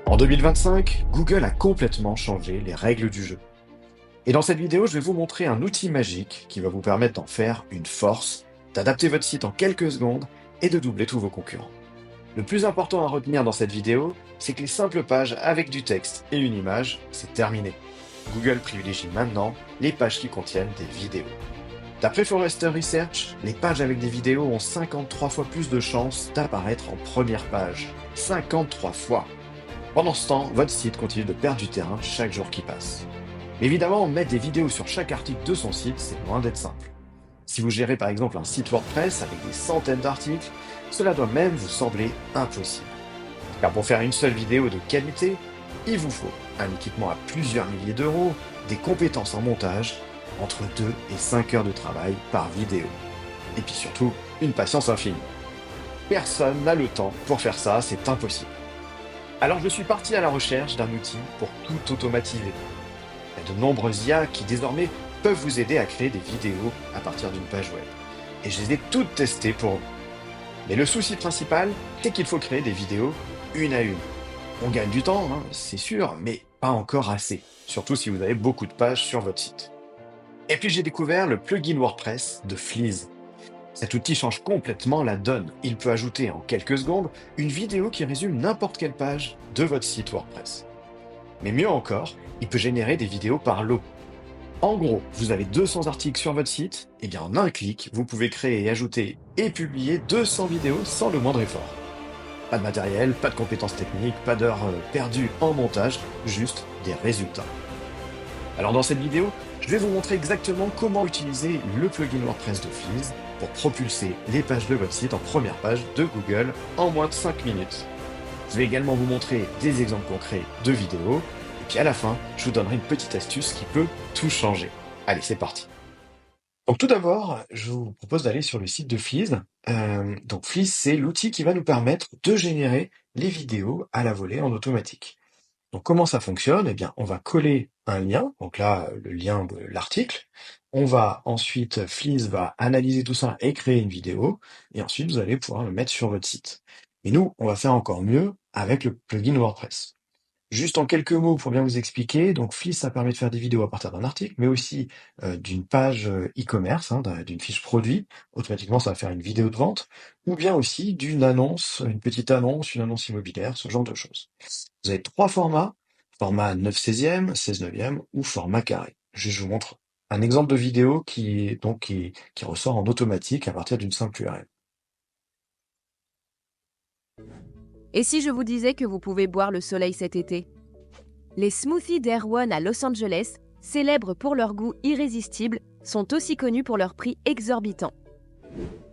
En 2025, Google a complètement changé les règles du jeu. Et dans cette vidéo, je vais vous montrer un outil magique qui va vous permettre d'en faire une force, d'adapter votre site en quelques secondes et de doubler tous vos concurrents. Le plus important à retenir dans cette vidéo, c'est que les simples pages avec du texte et une image, c'est terminé. Google privilégie maintenant les pages qui contiennent des vidéos. D'après Forrester Research, les pages avec des vidéos ont 53 fois plus de chances d'apparaître en première page. 53 fois! Pendant ce temps, votre site continue de perdre du terrain chaque jour qui passe. Mais évidemment, mettre des vidéos sur chaque article de son site, c'est loin d'être simple. Si vous gérez par exemple un site WordPress avec des centaines d'articles, cela doit même vous sembler impossible. Car pour faire une seule vidéo de qualité, il vous faut un équipement à plusieurs milliers d'euros, des compétences en montage, entre 2 et 5 heures de travail par vidéo. Et puis surtout, une patience infinie. Personne n'a le temps pour faire ça, c'est impossible. Alors je suis parti à la recherche d'un outil pour tout automatiser. Il y a de nombreuses IA qui désormais peuvent vous aider à créer des vidéos à partir d'une page web. Et je les ai toutes testées pour vous. Mais le souci principal, c'est qu'il faut créer des vidéos une à une. On gagne du temps, hein, c'est sûr, mais pas encore assez. Surtout si vous avez beaucoup de pages sur votre site. Et puis j'ai découvert le plugin WordPress de Flease. Cet outil change complètement la donne. Il peut ajouter en quelques secondes une vidéo qui résume n'importe quelle page de votre site WordPress. Mais mieux encore, il peut générer des vidéos par lot. En gros, vous avez 200 articles sur votre site, et bien en un clic, vous pouvez créer et ajouter et publier 200 vidéos sans le moindre effort. Pas de matériel, pas de compétences techniques, pas d'heures perdues en montage, juste des résultats. Alors dans cette vidéo, je vais vous montrer exactement comment utiliser le plugin WordPress de Flease pour propulser les pages de votre site en première page de Google en moins de 5 minutes. Je vais également vous montrer des exemples concrets de vidéos. Et puis à la fin, je vous donnerai une petite astuce qui peut tout changer. Allez, c'est parti. Donc tout d'abord, je vous propose d'aller sur le site de Flease. Donc Flease, c'est l'outil qui va nous permettre de générer les vidéos à la volée en automatique. Donc comment ça fonctionne? Eh bien, on va coller un lien, donc là, le lien de l'article. On va ensuite, Flease va analyser tout ça et créer une vidéo, et ensuite vous allez pouvoir le mettre sur votre site. Et nous, on va faire encore mieux avec le plugin WordPress. Juste en quelques mots pour bien vous expliquer, donc Fleece, ça permet de faire des vidéos à partir d'un article, mais aussi d'une page e-commerce, hein, d'une fiche produit. Automatiquement, ça va faire une vidéo de vente, ou bien aussi d'une annonce, une petite annonce, une annonce immobilière, ce genre de choses. Vous avez trois formats, format 9/16e, 16/9e ou format carré. Je vous montre un exemple de vidéo qui ressort en automatique à partir d'une simple URL. Et si je vous disais que vous pouvez boire le soleil cet été? Les smoothies d'Erewhon à Los Angeles, célèbres pour leur goût irrésistible, sont aussi connus pour leur prix exorbitant.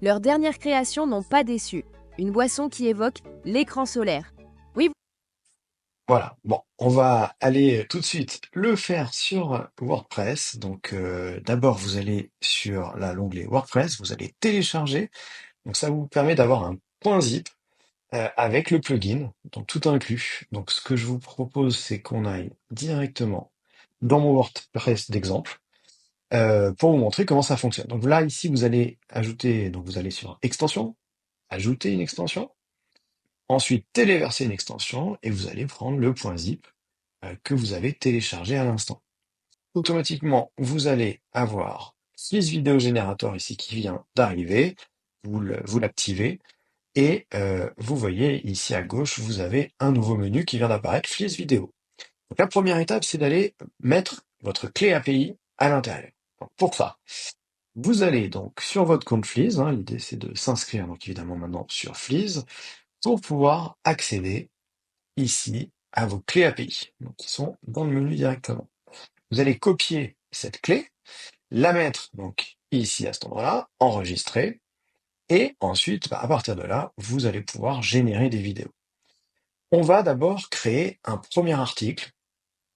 Leurs dernières créations n'ont pas déçu. Une boisson qui évoque l'écran solaire. Oui, Voilà, bon, on va aller tout de suite le faire sur WordPress. Donc d'abord, vous allez sur l'onglet WordPress, vous allez télécharger. Donc ça vous permet d'avoir un point zip avec le plugin, donc tout inclus. Donc ce que je vous propose, c'est qu'on aille directement dans mon WordPress d'exemple pour vous montrer comment ça fonctionne. Donc là, ici, vous allez ajouter, donc vous allez sur Extension, ajouter une extension. Ensuite, téléverser une extension et vous allez prendre le point zip que vous avez téléchargé à l'instant. Automatiquement, vous allez avoir Sys Video Generator ici qui vient d'arriver. Vous l'activez et vous voyez ici à gauche, vous avez un nouveau menu qui vient d'apparaître, Fleece Vidéo. Donc la première étape, c'est d'aller mettre votre clé API à l'intérieur. Donc, pour ça, vous allez donc sur votre compte Fleece, hein, l'idée c'est de s'inscrire donc évidemment maintenant sur Fleece pour pouvoir accéder ici à vos clés API, donc qui sont dans le menu directement. Vous allez copier cette clé, la mettre donc ici à cet endroit-là, enregistrer, et ensuite, à partir de là, vous allez pouvoir générer des vidéos. On va d'abord créer un premier article.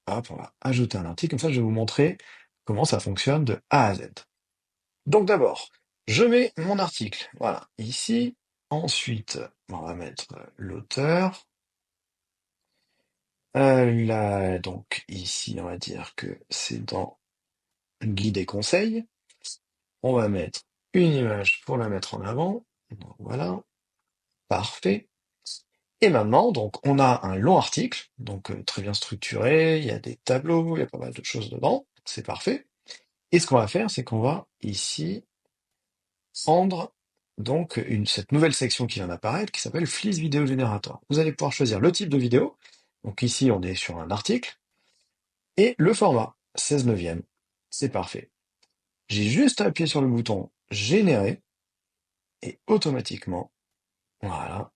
Hop, on va ajouter un article, comme ça je vais vous montrer comment ça fonctionne de A à Z. Donc d'abord, je mets mon article, voilà, ici. Ensuite, on va mettre l'auteur. Là, donc ici, on va dire que c'est dans guide et conseils. On va mettre une image pour la mettre en avant. Donc voilà, parfait. Et maintenant, donc, on a un long article, donc très bien structuré, il y a des tableaux, il y a pas mal de choses dedans, c'est parfait. Et ce qu'on va faire, c'est qu'on va ici prendre donc cette nouvelle section qui vient d'apparaître, qui s'appelle Fleece Video Generator. Vous allez pouvoir choisir le type de vidéo. Donc ici, on est sur un article, et le format, 16 neuvième. C'est parfait. J'ai juste à appuyer sur le bouton Générer, et voilà,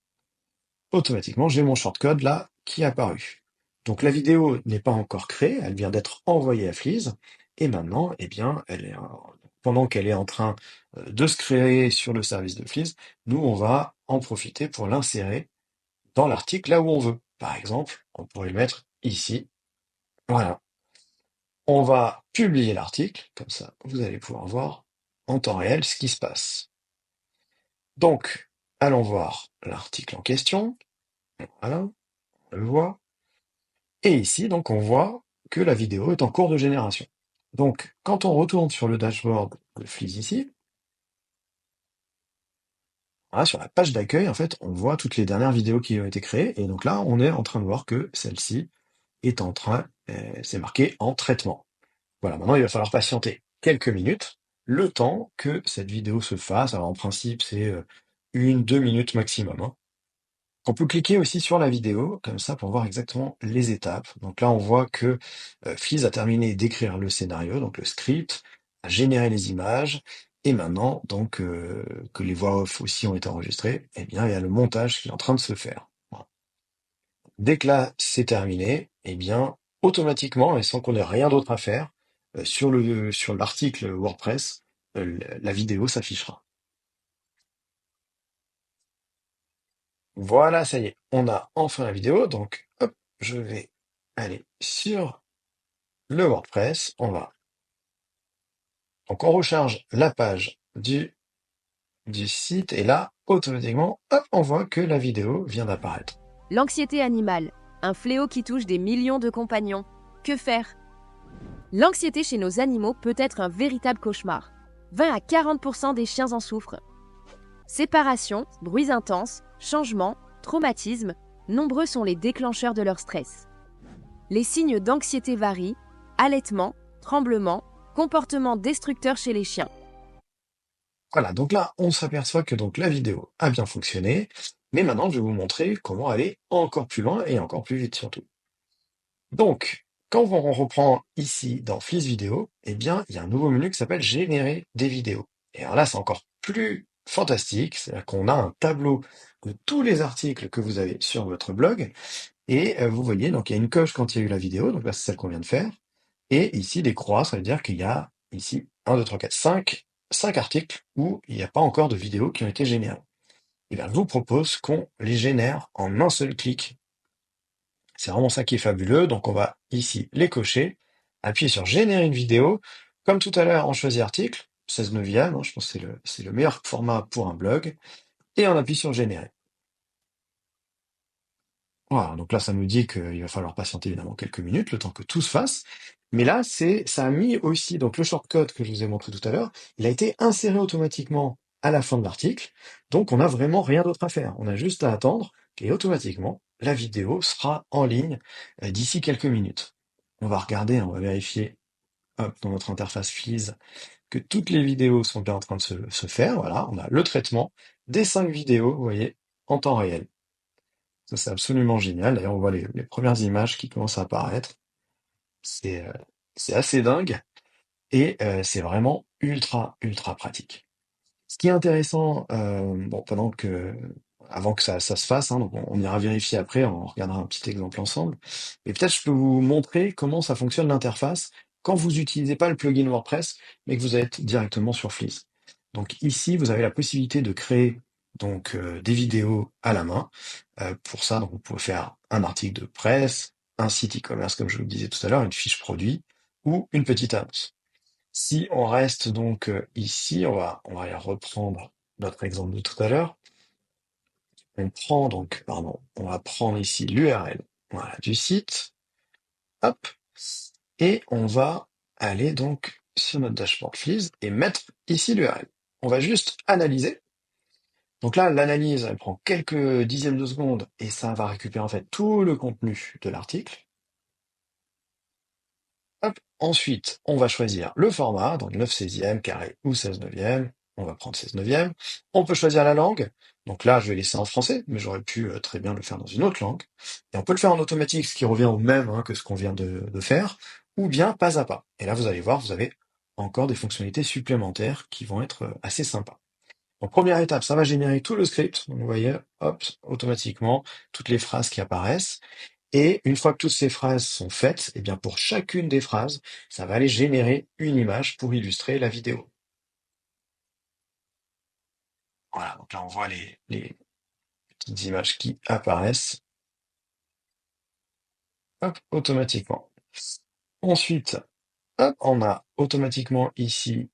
automatiquement, j'ai mon shortcode là qui est apparu. Donc la vidéo n'est pas encore créée, elle vient d'être envoyée à Fleece, et maintenant, eh bien, pendant qu'elle est en train de se créer sur le service de Fleece, nous, on va en profiter pour l'insérer dans l'article là où on veut. Par exemple, on pourrait le mettre ici. Voilà. On va publier l'article, comme ça, vous allez pouvoir voir en temps réel ce qui se passe. Donc, allons voir l'article en question. Voilà, on le voit. Et ici, donc, on voit que la vidéo est en cours de génération. Donc, quand on retourne sur le dashboard de Fleece ici, voilà, sur la page d'accueil, en fait, on voit toutes les dernières vidéos qui ont été créées. Et donc là, on est en train de voir que celle-ci est en train, c'est marqué en traitement. Voilà, maintenant, il va falloir patienter quelques minutes, le temps que cette vidéo se fasse. Alors, en principe, c'est 1, 2 minutes maximum, hein. On peut cliquer aussi sur la vidéo, comme ça, pour voir exactement les étapes. Donc là, on voit que Fleece a terminé d'écrire le scénario, donc le script, a généré les images, et maintenant, donc, que les voix off aussi ont été enregistrées, eh bien, il y a le montage qui est en train de se faire. Voilà. Dès que là, c'est terminé, eh bien, automatiquement, et sans qu'on ait rien d'autre à faire, sur l'article WordPress, la vidéo s'affichera. Voilà, ça y est, on a enfin la vidéo. Donc, hop, je vais aller sur le WordPress. Donc on recharge la page du site et là, automatiquement, hop, on voit que la vidéo vient d'apparaître. L'anxiété animale, un fléau qui touche des millions de compagnons. Que faire? L'anxiété chez nos animaux peut être un véritable cauchemar. 20 à 40% des chiens en souffrent. Séparation, bruits intenses, changements, traumatismes, nombreux sont les déclencheurs de leur stress. Les signes d'anxiété varient: allaitement, tremblement, comportement destructeur chez les chiens. Voilà, donc là, on s'aperçoit que donc la vidéo a bien fonctionné, mais maintenant, je vais vous montrer comment aller encore plus loin et encore plus vite surtout. Donc, quand on reprend ici dans Fleece Vidéo, eh bien, il y a un nouveau menu qui s'appelle Générer des vidéos. Et alors là, c'est encore plus fantastique, c'est-à-dire qu'on a un tableau de tous les articles que vous avez sur votre blog, et vous voyez, donc il y a une coche quand il y a eu la vidéo, donc là, c'est celle qu'on vient de faire, et ici, des croix, ça veut dire qu'il y a ici 5 articles où il n'y a pas encore de vidéos qui ont été générées. Et bien, je vous propose qu'on les génère en un seul clic. C'est vraiment ça qui est fabuleux. Donc, on va ici les cocher, appuyer sur générer une vidéo. Comme tout à l'heure, on choisit article, 16 neuvième, hein, je pense que c'est le meilleur format pour un blog. Et on appuie sur générer. Voilà, donc là, ça nous dit qu'il va falloir patienter évidemment quelques minutes, le temps que tout se fasse. Mais là, ça a mis aussi, donc le shortcode que je vous ai montré tout à l'heure, il a été inséré automatiquement à la fin de l'article. Donc, on n'a vraiment rien d'autre à faire. On a juste à attendre et automatiquement, la vidéo sera en ligne d'ici quelques minutes. On va regarder, on va vérifier, hop, dans notre interface Fleece, que toutes les vidéos sont bien en train de se faire. Voilà, on a le traitement des 5 vidéos, vous voyez, en temps réel. Ça, c'est absolument génial. D'ailleurs, on voit les premières images qui commencent à apparaître. C'est euh, c'est assez dingue et c'est vraiment ultra, ultra pratique. Ce qui est intéressant, bon, avant que ça se fasse, hein, donc on ira vérifier après, on regardera un petit exemple ensemble. Mais peut-être je peux vous montrer comment ça fonctionne l'interface quand vous n'utilisez pas le plugin WordPress, mais que vous êtes directement sur Fleece. Donc ici, vous avez la possibilité de créer donc des vidéos à la main. Pour ça, donc, vous pouvez faire un article de presse, un site e-commerce, comme je vous le disais tout à l'heure, une fiche produit ou une petite annonce. Si on reste donc ici, on va aller reprendre notre exemple de tout à l'heure. On va prendre ici l'URL, voilà, du site, hop, et on va aller donc sur notre dashboard Fleece et mettre ici l'URL. On va juste analyser. Donc là, l'analyse, elle prend quelques dixièmes de seconde et ça va récupérer en fait tout le contenu de l'article. Hop. Ensuite, on va choisir le format, donc 9/16, carré ou 16/9. On va prendre 16/9. On peut choisir la langue. Donc là, je vais laisser en français, mais j'aurais pu très bien le faire dans une autre langue. Et on peut le faire en automatique, ce qui revient au même hein, que ce qu'on vient de faire, ou bien pas à pas. Et là, vous allez voir, vous avez encore des fonctionnalités supplémentaires qui vont être assez sympas. Donc, première étape, ça va générer tout le script. Donc, vous voyez, hop, automatiquement, toutes les phrases qui apparaissent. Et une fois que toutes ces phrases sont faites, eh bien pour chacune des phrases, ça va aller générer une image pour illustrer la vidéo. Voilà, donc là on voit les petites images qui apparaissent, hop, automatiquement. Ensuite, hop, on a automatiquement ici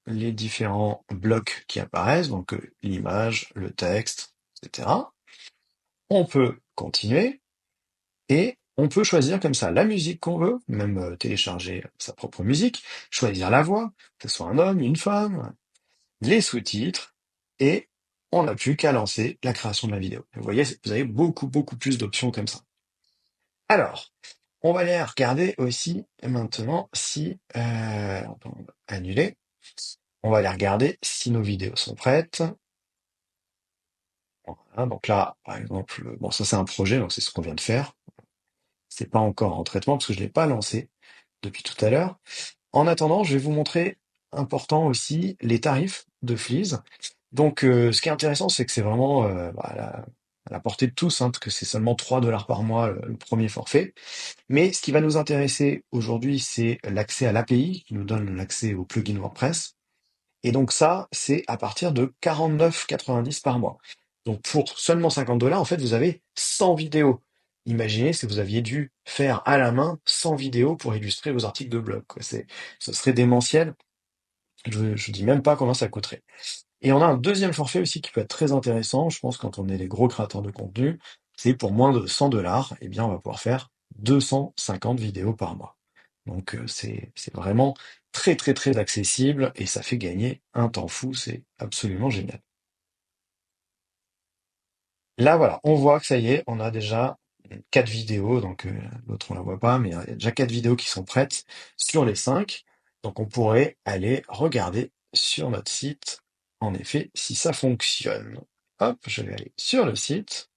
les différents blocs qui apparaissent, donc l'image, le texte, etc. On peut continuer et on peut choisir comme ça la musique qu'on veut, même télécharger sa propre musique, choisir la voix, que ce soit un homme, une femme, les sous-titres, et on n'a plus qu'à lancer la création de la vidéo. Vous voyez, vous avez beaucoup, beaucoup plus d'options comme ça. Alors, on va aller regarder aussi maintenant si... on va annuler. On va aller regarder si nos vidéos sont prêtes. Voilà, donc là, par exemple, bon, ça c'est un projet, donc c'est ce qu'on vient de faire. C'est pas encore en traitement parce que je l'ai pas lancé depuis tout à l'heure. En attendant, je vais vous montrer, important aussi, les tarifs de Fleas. Donc, ce qui est intéressant, c'est que c'est vraiment à la portée de tous, hein, parce que c'est seulement 3 $ par mois le premier forfait. Mais ce qui va nous intéresser aujourd'hui, c'est l'accès à l'API, qui nous donne l'accès au plugin WordPress. Et donc ça, c'est à partir de 49,90 par mois. Donc pour seulement 50 $, en fait, vous avez 100 vidéos. Imaginez si vous aviez dû faire à la main 100 vidéos pour illustrer vos articles de blog, quoi. Ce serait démentiel. Je dis même pas combien ça coûterait. Et on a un deuxième forfait aussi qui peut être très intéressant, je pense, quand on est des gros créateurs de contenu, c'est pour moins de 100 $, eh bien, on va pouvoir faire 250 vidéos par mois. Donc, c'est vraiment très, très, très accessible et ça fait gagner un temps fou, c'est absolument génial. Là, voilà, on voit que ça y est, on a déjà 4 vidéos, donc l'autre on la voit pas, mais il y a déjà 4 vidéos qui sont prêtes sur les 5. Donc on pourrait aller regarder sur notre site, en effet, si ça fonctionne. Hop, je vais aller sur le site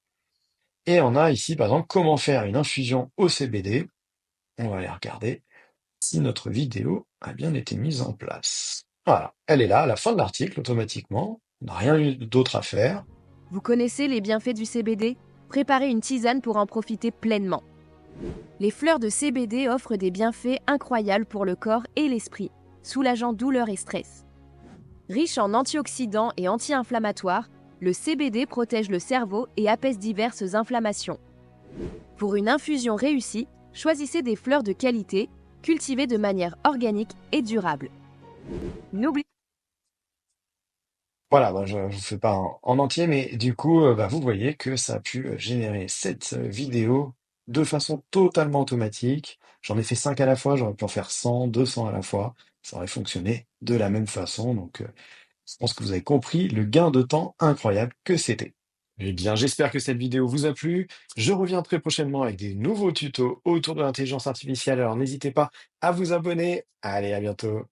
et on a ici par exemple comment faire une infusion au CBD. On va aller regarder si notre vidéo a bien été mise en place. Voilà, elle est là à la fin de l'article automatiquement. On n'a rien eu d'autre à faire. Vous connaissez les bienfaits du CBD? Préparez une tisane pour en profiter pleinement. Les fleurs de CBD offrent des bienfaits incroyables pour le corps et l'esprit, soulageant douleur et stress. Riche en antioxydants et anti-inflammatoires, le CBD protège le cerveau et apaise diverses inflammations. Pour une infusion réussie, choisissez des fleurs de qualité, cultivées de manière organique et durable. N'oubliez Voilà, bah, je ne vous fais pas en entier, mais du coup, bah, vous voyez que ça a pu générer cette vidéo de façon totalement automatique. J'en ai fait 5 à la fois, j'aurais pu en faire 100, 200 à la fois. Ça aurait fonctionné de la même façon. Donc, je pense que vous avez compris le gain de temps incroyable que c'était. Eh bien, j'espère que cette vidéo vous a plu. Je reviens très prochainement avec des nouveaux tutos autour de l'intelligence artificielle. Alors, n'hésitez pas à vous abonner. Allez, à bientôt.